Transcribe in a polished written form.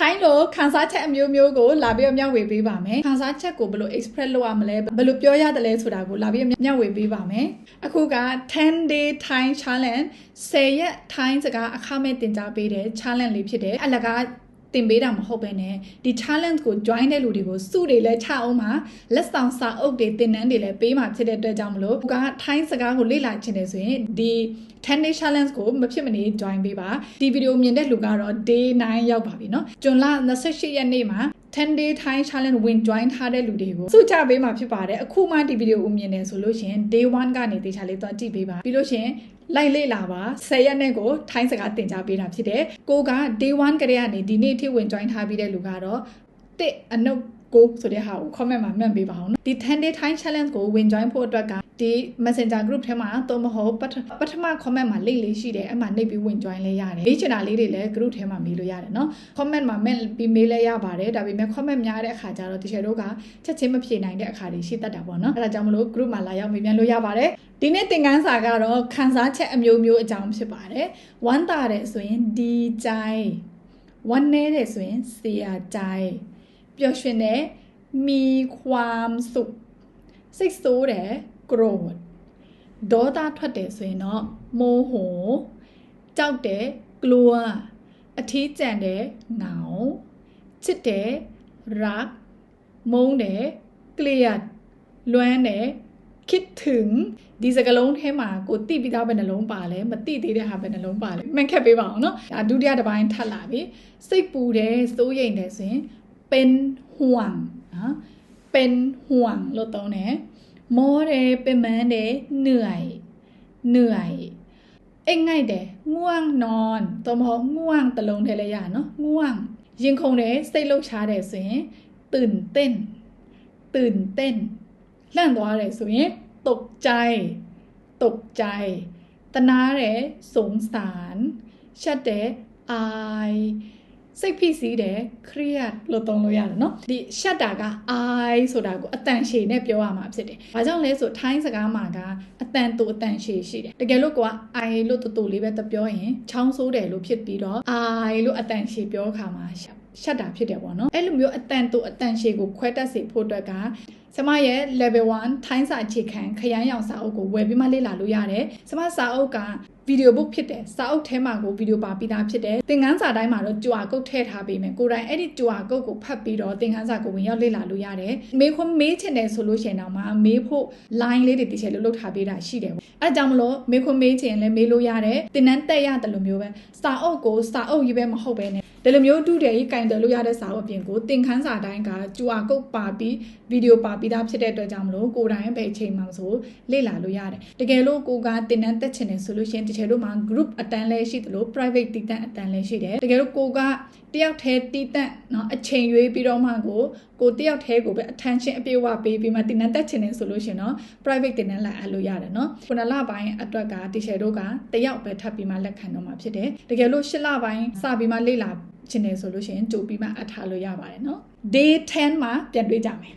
ထိုင်းလိုခန်းစားချက်အမျိုးမျိုးကိုလာပြီးမျှဝေပေးပါမယ်ခန်းစားချက်ကိုဘယ်လို express လုပ်ရမလဲဘယ်လိုပြောရတယ်လဲဆိုတာကိုလာပြီးမျှဝေပေးပါမယ်အခုက10 day Thai challenge 10 ရက် Thai စကားအခမဲ့တင်ကြားပေးတဲ့ challenge လေးဖြစ်တယ်အလကားတင်ပေးတာမဟုတ်ပဲねဒီ challenge ကို join တဲ့လူတွေကိုစုတွေလည်းချအောင်မှာလက်ဆောင်စာအုပ်တွေတင်နန်းတွေလည်းပေးမှာဖြစ်တဲ့အတွက်ကြောင့်မလို့က Thai စကားကိုလေ့လာချင်တယ်ဆိုရင်ဒီ10 day challenge ကိုမဖြစ်မနေ join ပေးပါဒီဗီဒီယိုမြင်တဲ့လူကတော့ day 9ရောက်ပါပြီเนาะဇွန်လ28ရက်နေ့မှာ10 day Thai challenge ဝင် join ထားတဲ့လူတွေကိုစုချပေးမှာဖြစ်ပါတယ်အခုမှဒီဗီဒီယိုကိုမြင်နေဆိုလို့ရှင် day 1ကနေတေချာလေးသွားကြည့်ပေးပါပြီးလို့ရှင်လိုက်လေ့လာပါ10ရက်နဲ့ကိုထိုင်းစကားတင်ကြားပေးတာဖြစ်တယ်ကိုက day 1ကတည်းကနေဒီနေ့ထိဝင် join ထားပြီးတဲ့လူကတော့တစ်အနုပ်ကိုဆိုတဲ့ဟာကို comment မှာမှတ်ပေးပါအောင်နော်ဒီ10 day Thai challenge ကိုဝင် join ဖို့အတွက်ကဒီ messenger group ထဲမှာတော့မဟုတ်ပထမ comment မှာ link လေးရှိတယ်အဲ့မှာနှိပ်ပြီးဝင် join လေးရတယ်မေးချင်တာလေးတွေလည်း group ထဲမှာမေးလို့ရတယ်နော် comment မှာပြီးမေးလဲရပါတယ်ဒါပေမဲ့ comment များတဲ့အခါကျတော့တချို့တို့ကချက်ချင်းမဖြေနိုင်တဲ့အခါတွေရှိတတ်တာပေါ့နော်အဲ့ဒါကြောင့်မလို့ group မှာလာရောက်မေးမြန်းလို့ရပါတယ်ဒီနေ့သင်ခန်းစာကတော့ခန်းစားချက်အမျိုးမျိုးအကြောင်းဖြစ်ပါတယ်ဝမ်းသာတဲ့ဆိုရင်ဒီကြိုင်ဝမ်းနည်းတဲ့ဆိုရင်เสียใจပျော်ရွှင်တဲ့มีความสุขစိတ်ဆိုးတယ်โกรธဒေါသထွက်တယ်ဆိုရင်တော့โมโหကြောက်တယ်กลัวအထီးကျန်တယ်เหงาချစ်တယ်รักမုန်းတယ်เกลียดလွမ်းတယ်คิดถึงဒီစကားလုံးထဲမှာကိုတိပြီးသားပဲနှလုံးပါလဲမတိသေးတဲ့ဟာပဲနှလုံးပါလဲမှန်ခက်ပေးပါအောင်နော်ဒါဒုတိယတစ်ပိုင်းထပ်လာပြီစိတ်ပူတယ်စိုးရိမ်တယ်ဆိုရင်เป็นห่วงနော်เป็นห่วงလို့သုံးတယ်မောတယ်ပင်ပန်းတယ်เหนื่อยအိမ်ငိုက်တယ်ง่วงนอนတော့မဟုတ်ง่วงတလုံးထဲလဲရနော်ง่วงရင်ခုန်တယ်စိတ်လှုပ်ရှားတယ်ဆိုရင်ตื่นเต้นလန့်သွားတယ်ဆိုရင်ตกใจตนาတယ်สงสารရှက်တယ်อายစိတ်ဖိစီးတယ်เครียดလို့သုံးလို့ရတယ်နော်ဒီရှက်တာက I ဆိုတာကိုအတန်ရှည်နဲ့ပြောရမှာဖြစ်တယ်။ဘာကြောင့်လဲဆိုထိုင်းစကားမှာကအတန်တူအတန်ရှည်ရှိတယ်။တကယ်လို့ကိုက I လို့တူလေးပဲပြောရင်ချောင်းဆိုးတယ်လို့ဖြစ်ပြီးတော့ I လို့အတန်ရှည်ပြောခါမှာရှက်တာဖြစ်တယ်ပေါ့နော်။အဲ့လိုမျိုးအတန်တူအတန်ရှည်ကိုခွဲတတ်စေဖို့အတွက်ကဆမရဲ့ level 1ထိုင်းစာအခြေခံခရမ်းရောင်စာအုပ်ကိုဝယ်ပြီးမှလေ့လာလို့ရတယ်။ဆမစာအုပ်ကဗီဒီယိုဘုတ်ဖြစ်တယ်စာအုပ်ထဲမှာကိုဗီဒီယိုပါပြီးသားဖြစ်တယ်သင်ခန်းစာတိုင်းမှာတော့ကြွာကုတ်ထည့်ထားပေးမယ်ကိုယ်တိုင်အဲ့ဒီကြွာကုတ်ကိုဖတ်ပြီးတော့သင်ခန်းစာကိုဝင်ရောက်လေ့လာလို့ရတယ်မေးခွန်းမေးချင်တယ်ဆိုလို့ရှိရင်တော့မှမေးဖို့ line လေးတွေတခြားလုပ်ထားပေးတာရှိတယ်အဲ့ကြောင့်မလို့မေးခွန်းမေးချင်ရင်လည်းမေးလို့ရတယ်သင်တန်းတက်ရတယ်လို့မျိုးပဲစာအုပ်ကိုစာအုပ်ကြီးပဲမဟုတ်ပဲねဒီလိုမျိုးတူတယ်ကြီးကင်တယ်လို့ရတဲ့စာအုပ်အပြင်ကိုသင်ခန်းစာတိုင်းကကြွာကုတ်ပါပြီးဗီဒီယိုပါပြီးသားဖြစ်တဲ့အတွက်ကြောင့်မလို့ကိုယ်တိုင်ပဲအချိန်မှဆိုလေ့လာလို့ရတယ်တကယ်လို့ကိုကသင်တန်းတက်ချင်တယ်ဆိုလို့ရှိရင်တခြားတို့မှာ group အတန်းလဲရှိတယ်လို့ private တီးတန့်အတန်းလဲရှိတယ်တကယ်လို့ကိုကတယောက်တည်းတီးတန့်เนาะအချိန်ရွေးပြီးတော့မှကိုတယောက်တည်းကိုပဲ attention အပြည့်အဝပေးပြီးမှသင်တန်းတက်ချင်တယ်ဆိုလို့ရှိရင်တော့ private သင်တန်းလိုက်အပ်လို့ရတယ်เนาะ9လပိုင်းအတွက်ကတခြားတို့ကတယောက်ပဲထပ်ပြီးမှလက်ခံတော့မှာဖြစ်တယ်တကယ်လို့10လပိုင်းစပြီးမှလေ့လာချင်တယ်ဆိုလို့ရှိရင်ကြိုပြီးမှအပ်ထားလို့ရပါတယ်เนาะday 10မှာပြန်တွေ့ကြမယ်